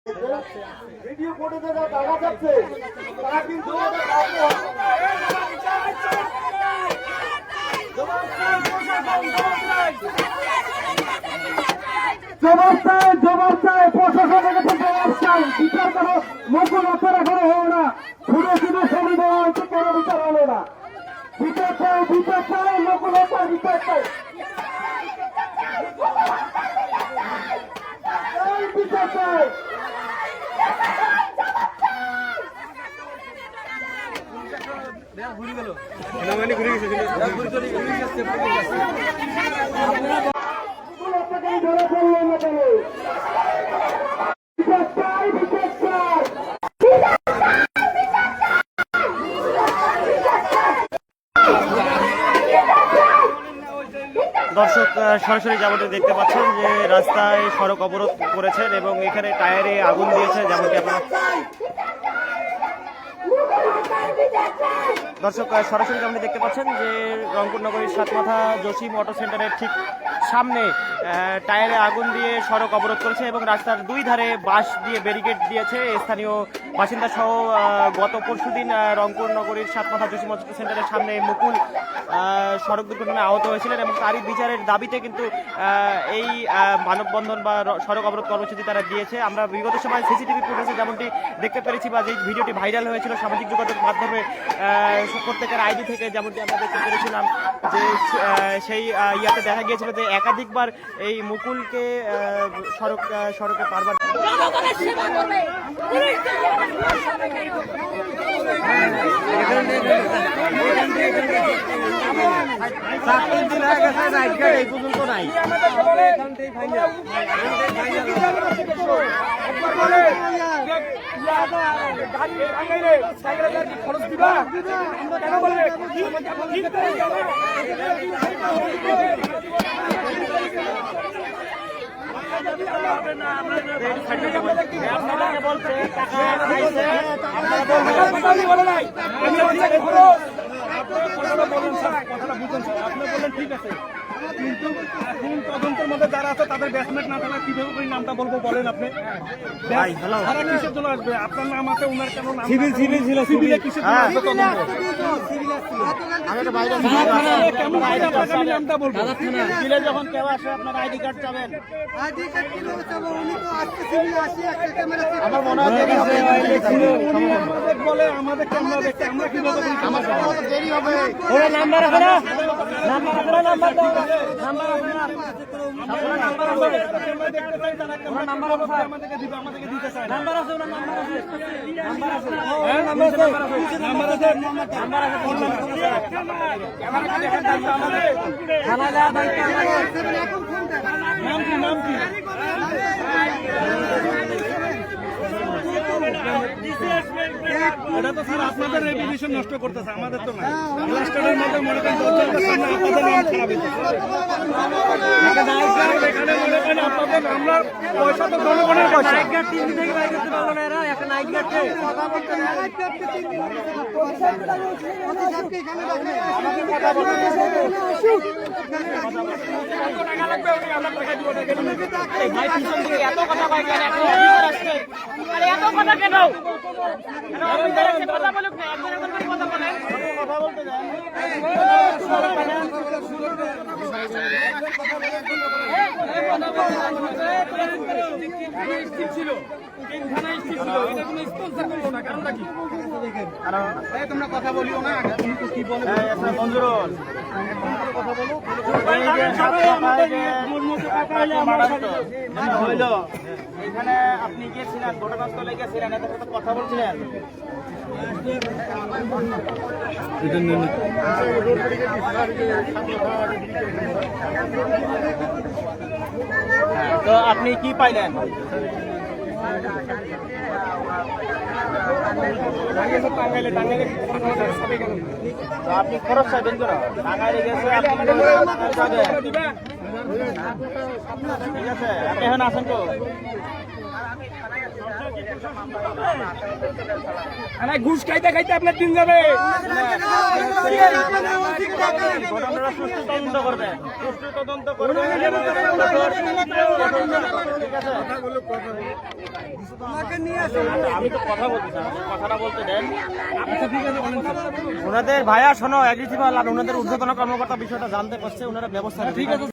Video ফুটেজে যা দেখা যাচ্ছে তারা কিন্তু জবাব চাই প্রশাসনের কাছে জবাব চাই বিচার করো মুকুল আপনার এখনো হলো না ঘুরে ফিরে সংবিধান কোনো বিচার হলো না বিচার চাই মুকুল আপনার বিচার চাই বিচার চাই ঘুরে গেল ঘুরে গেছে ধরে ফেললো না কেন বিচার চাই দর্শক সরাসরি যেমনটি দেখতে পাচ্ছেন যে রাস্তায় সড়ক অবরোধ করেছেন এবং এখানে টায়ারে আগুন দিয়েছেন যেমনটি আপনারা দর্শক সরাসরি যেমনটি দেখতে পাচ্ছেন যে রংপুর নগরীর সাতমাথা জসিম অটো সেন্টারের ঠিক সামনে টায়ারে আগুন দিয়ে সড়ক অবরোধ করেছে এবং রাস্তার দুই ধারে বাঁশ দিয়ে ব্যারিকেড দিয়েছে স্থানীয় বাসিন্দা সহ গত পরশুদিন রংপুর নগরীর সাতমাথা জসিম অটো সেন্টারের সামনে মুকুল সড়ক দুর্ঘটনায় আহত হয়েছিলেন এবং তারই বিচারের দাবিতে কিন্তু এই মানববন্ধন বা সড়ক অবরোধ কর্মসূচি তারা দিয়েছে। আমরা বিগত সময় সিসিটিভি ফুটেজে যেমনটি দেখতে পেরেছি বা যে ভিডিওটি ভাইরাল হয়েছিল সামাজিক যোগাযোগ মাধ্যমে প্রত্যেকের আইডি থেকে যেমনটি আমরা দেখতে পেরেছিলাম যে সেই ইয়াতে দেখা গিয়েছিল যে একাধিকবার এই মুকুলকে সড়কে পারবার এই পর্যন্ত নাই খরচ দিবা কেন বলবে ঠিক আছে কিন্তু এখন তদন্তের মধ্যে যারা আছে তাদের ব্যাটসম্যান না থাকলে কিভাবে করে নামটা বলবো বলেন আপনি সারা কিসের জন্য আসবে আপনার নাম আছে ওনার কেন নাম সিভিল ছিল সিভিলে কিসের জন্য আসবে তদন্ত নামটা বলবো সিভিলে যখন কেউ আসে আপনার আইডি কার্ড চাবেন আইডি কার্ড কিভাবে চাবো উনি তো আজকে সিভিল আসি একটা ক্যামেরা আমার মনে হয় বলে আমাদের ক্যামেরা দেখতে আমরা কিভাবে আমার তো দেরি হবে ওরা নাম্বার আছে না নাম্বার দাও নাম্বার আমাদেরকে দিবে আমাদেরকে দিতে চায় নাম্বার আছে ওনার নাম্বার আছে নাম্বার আছে নাম্বার আছে নাম্বার আছে ফোন নাম্বার ক্যামেরা দেখেন আমাদের থানা যা দায়িত্ব আমাদের এখন ফোন দেন নাম কি এটা তো স্যার আপনাদের রেপুটেশন নষ্ট করতেছে আমাদের তো না ক্লাস্টারের মধ্যে মনে করেন আপনাদের নাম খারাপ এখানে মনে করেন আপনাদের আমরা পয়সা তো জনগণের পয়সা নাইট গার্ড 3 দিন থেকে বাইরে করতে পারলো না এরা একটা নাইট গার্ডকে কথা বলতে নাইট গার্ডকে 3 দিন পয়সা গুলো আমাকে এখানে রাখে আমাকে কথা বলতে কত টাকা লাগবে উনি আমরা টাকা দিব এই ভাই পিছন থেকে এত কথা কয় কেন এখন আসছে আরে এত কথা কেন কথা বলুক না একজন কথা বলেন কথা বলতে যান তোমরা কথা বলিও না কি বলে মঞ্জুরুল কথা বলো হইল এখানে আপনি গিয়েছিলেন ঘটনাস্থলে গিয়েছিলেন এত কথা বলছিলেন তো আপনি কি পাইলেন আপনি খরচ চাইবেন কেন টাঙ্গাইলে গেছে ঠিক আছে আপনি এখন আসেন তো ঘুষ খাইতে খাইতে আপনার দিন যাবে। ঘটনাটা সুষ্ঠু তদন্ত করবে, সুষ্ঠু তদন্ত করবে। ঠিক আছে, আমি তো কথা বলছি না, কথাটা বলতে দেন। ওনাদের ভাইয়া শোনো, এগ্রিসিভাল আর ওনাদের ঊর্ধ্বতন কর্মকর্তা বিষয়টা জানতে পারছে, ওনারা ব্যবস্থা নেবে। ঠিক আছে,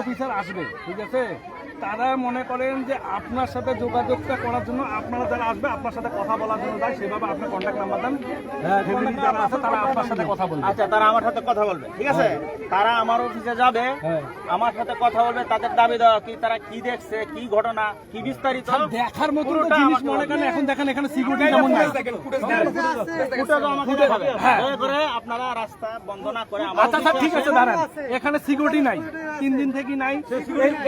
অফিসার আসবে, ঠিক আছে, তারা মনে করেন যে আপনার সাথে যোগাযোগটা করার জন্য আপনারা যারা আসবে আপনার সাথে কথা বলার জন্য যায়, সেভাবে আপনার কন্ট্যাক্ট নাম্বার দেন, যারা আছে তারা আপনার সাথে কথা বলবে। আচ্ছা, তারা আমার সাথে কথা বলবে, ঠিক আছে, তারা আমার অফিসে যাবে, আমার সাথে কথা বলবে, তাদের দাবি দেওয়া কি, তারা কি দেখছে, কি ঘটনা, কি বিস্তারিত দেখার মতো জিনিস মনে করেন। এখন দেখেন এখানে সিকিউরিটি কেমন নাই, আমাকে দেখাবে। দয়া করে আপনারা রাস্তা বন্ধ না করে আমার আচ্ছা ঠিক আছে দাঁড়ান, এখানে সিকিউরিটি নাই, 3 দিন থেকে নাই,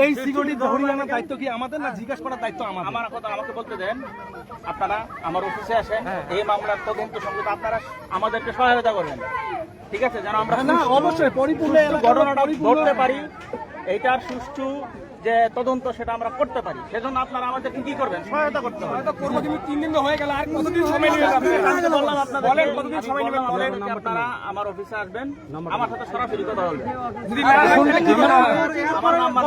এই সিকিউরিটি ধরিয়ে আনার দায়িত্ব কি আমাদের, না জিজ্ঞাসা করার দায়িত্ব আমাদের? আমার কথা আমাকে বলতে দেন। আপনারা আমার অফিসে আসেন, এই মামলার তদন্ত সংক্রান্ত আপনারা আমাদেরকে সহায়তা করবেন, ঠিক আছে, যেন আমরা অবশ্যই পরিপূর্ণ ঘটনাটা ধরতে পারি, এইটার সুষ্ঠু যে তদন্ত সেটা আমরা করতে পারি, সেজন্য আপনারা আমাদের কি করবেন, সহায়তা করতে হবে। 3 দিন হয়ে গেল, আর কতদিন সময় নেবেন? বললাম আপনাদের কতদিন সময় নেবেন, আপনারা আমার অফিসে আসবেন, আমার সাথে সরাসরি কথা বলবেন। আমার নাম্বার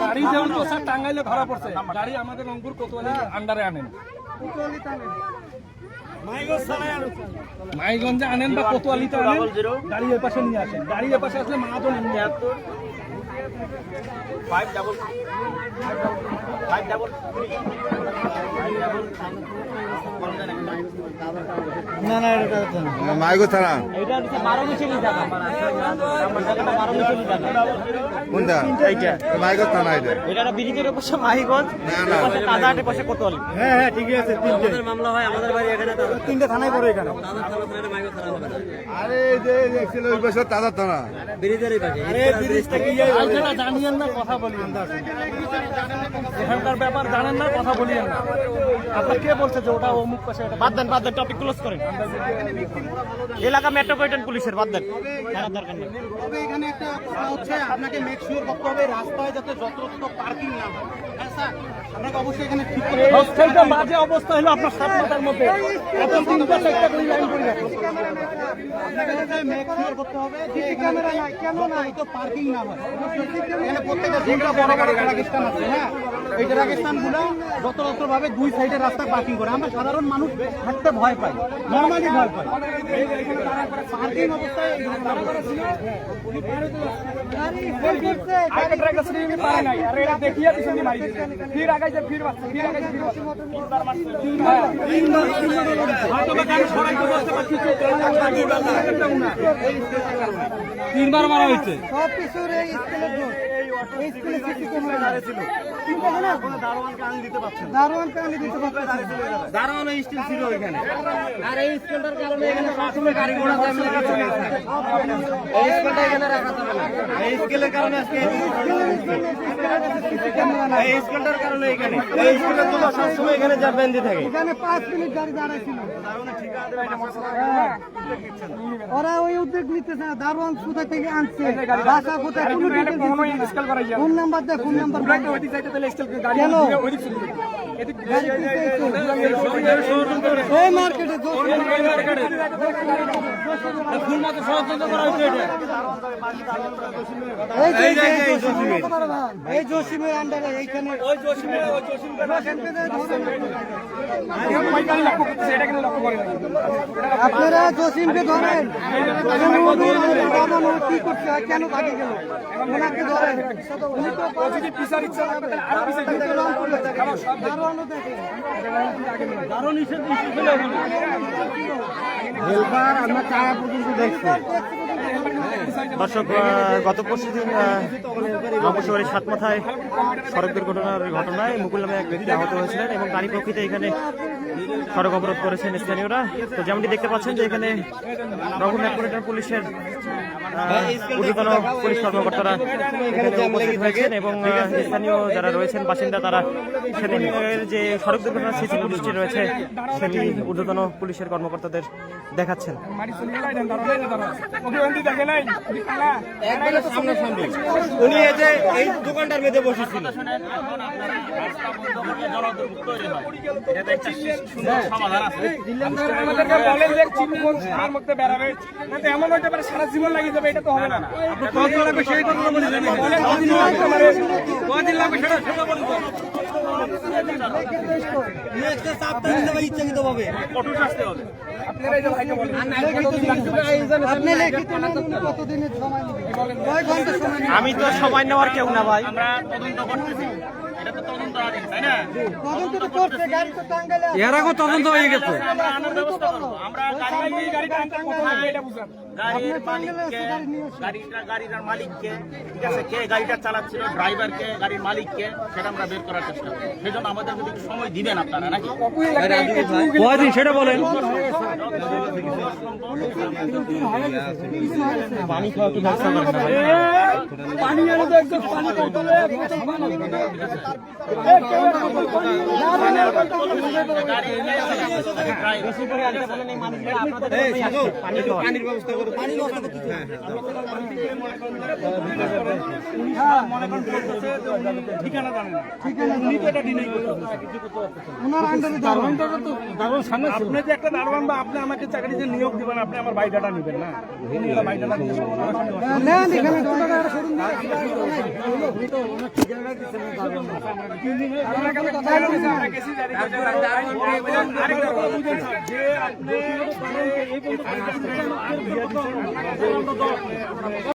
গাড়ি যেমন তো স্যার টাঙ্গাইলে ধরা পড়ছে, গাড়ি আমাদের রংপুর কোতোয়ালির আন্ডারে আনেন, মাইগঞ্জে আনেন বা কোতোয়ালিতে আনেন, গাড়ি এর পাশে নিয়ে আসেন, গাড়ি এর পাশে আসলে মাহাজন 5 না মাইগো থানা এটা হচ্ছে 12 মিছিলি জায়গা, আমার জায়গাটা 12 মিছিলি জায়গা। কোনটা? এইটা মাইগো থানা এটা। এটা ব্রিজের পাশে মাহিগঞ্জ, না। পাশে কাদাহাটের পাশে কোতোয়ালি। হ্যাঁ ঠিকই আছে, তিনটে মামলা হয় আমাদের বাড়ি এখানে, 3টে থানায় পড়ে এখানে। আরে এই যে দেখছিল ওই পাশে তাজা থানা। জানিয়েন না, কথা বলিয়েন না, এখানকার ব্যাপার জানেন না, কথা বলিয়েন না। আপনার কে বলছে যে ওটা অমুক পাশে? বাদ দেন, টপিক ক্লোজ করেন। এলাকা মেট্রোপলিটন পুলিশের বাদ দেন, জানার দরকার নেই। তবে এখানে একটা কথা হচ্ছে, আপনাকে মেক শিওর করতে হবে রাস্তায় যাতে যত্রতত্র পার্কিং না হয়। হ্যাঁ স্যার, আপনাকে অবশ্যই এখানে ঠিক করতে হবে। সবথেকে বাজে অবস্থা হলো আপনার 7 মাথার মধ্যে এখন 3টা 4টা করে লাইন করে রাখো। আপনাকে মেক শিওর করতে হবে যে ক্যামেরা নাই, কেন না তো পার্কিং না হয়। এখানে প্রত্যেকটা যেটা বড় বড় ট্রাকেস্থান আছে, হ্যাঁ এই ট্রাকেস্থানগুলো যত্রতত্র ভাবে 2 সাইডে রাস্তা পার্কিং করে। আমরা সাধারণ মানুষ হাঁটতে ভয় পাই, নর্মালি ভয় পাই। পার্কিং অবস্থায় আগে ট্রাকের সিঁড়ি পারে নাই, আরে এটা দেখিয়ে পিছনে মারি দিছে, ফির আগাইছে, ফির বাচ্চা, ফির আগাইছে, ফির বাচ্চা, তিনবার মারছে, হয়তো বা গাড়ি সরাইতে বসতে পারছি, 3বার মারা হয়েছে। সব কিছুর এই স্কেলের জোর, এই স্কেলে সিসি ক্যামেরা ছিল, চিন্তা করে না দারোয়ানকে আনি দিতে পারছেন, দারোয়ানকে আনি দিতে পারছেন, দারোয়ান স্টিল ছিল এখানে। আর এই স্কেলটার কারণে এখানে সবসময় গাড়ি ঘোড়া জ্যাম লেগে চলে আসে। এই স্কেলটা এখানে রাখা যাবে না, এই স্কেলের কারণে আজকে এই স্কেলটার কারণে এখানে এই স্কেলের জন্য সবসময় এখানে জারবেন্দি থাকে। এখানে 5 মিনিট গাড়ি দাঁড়াইছিল। ওরা ওই উদ্যোগ নিতেছে না, দারোয়ান কোথা থেকে আনছে, বাসা কোথায়, কোনো ডিটেইলস কোনো স্কেল করাই যায় ফোন নাম্বার দে, ফোন নাম্বার ওইদিক যাইতে তাহলে স্কেল গাড়ি কেন? ওইদিক চলে যাবে। এদিক গাড়ি এই মার্কেটে ফুল মতো ষড়যন্ত্র করা হয়েছে এটা। এই জসিমের আন্ডারে এইখানে ওই জসিমে পয়কারি লক্ষ্য করতেছে, এটা কিন্তু লক্ষ্য করে না। আপনারা জসিমকে ধরেন, কি করছে, কেন ভাগে গেল, ওনাকে ধরেন। উনি তো যদি পিছার ইচ্ছা না থাকে আরো পিছে ঘুরতে দারোয়ানও দেখেন। হেলপার আমরা চায়া পর্যন্ত দেখছি। দর্শক, গত পরশু দিন রংপুর শহরের সাতমাথায় সড়ক দুর্ঘটনার ঘটনায় মুকুল নামে এক ব্যক্তি আহত হয়েছিলেন এবং তারই প্রেক্ষিতে এখানে সড়ক অবরোধ করেছেন স্থানীয়রা। তো যেমনটি দেখতে পাচ্ছেন যে এখানে রংপুর মেট্রোপলিটন পুলিশের ঊর্ধ্বতন পুলিশ কর্মকর্তারা এখানে উপস্থিত হয়েছেন এবং স্থানীয় যারা রয়েছেন বাসিন্দা তারা সেদিনের যে সড়ক দুর্ঘটনার সিসি ফুটেজটি রয়েছে সেটি ঊর্ধ্বতন পুলিশের কর্মকর্তাদের দেখাচ্ছেন। উনি এই যে এই দোকানটার মধ্যে বসেছিল। এমন হইতে পারে সারা জীবন লাগিয়ে যাবে, এটা তো হবে না। কতদিন লাগবে সেই কথা বলে জানেন? কতদিন লাগবে সেটা বলুন তো। ইচ্ছাকৃত ভাবে কঠোর শাস্তি হবে। আপনারা এই যে ভাইকে বলেন আমি তো সময় নেওয়ার কেউ না ভাই। আমরা তদন্ত করতেছি, এটা তো তদন্তাধীন, তাই না? এর আগেও তদন্ত হয়ে গেছে। আমরা আনার ব্যবস্থা করবো। আমরা গাড়িটা আনতে কোথায় এটা বুঝান। গাড়ির মালিককে, গাড়িটার মালিককে, ঠিক আছে, কে গাড়িটা চালাচ্ছিল, ড্রাইভারকে, গাড়ির মালিককে, সেটা আমরা বের করার চেষ্টা করব। সেজন্য আমাদের যদি একটু সময় দিবেন আপনারা, নাকি? কয়দিন সেটা বলেন। পানি খাওয়া একটু ব্যবস্থা করেন না ভাই। পানি এনে তো একদম পানি বোতলে পানির ব্যবস্থা করো। পানি ঠিকানা জানে না। উনি তো এটা ডিনাই করতেছেন। আপনি যে একটা দারোয়ান বা আপনি আমাকে চাকরিতে নিয়োগ দিবেন, আপনি আমার বাইডাটা নেবেন না? উনি এলা বাইডাটা নিয়ে যে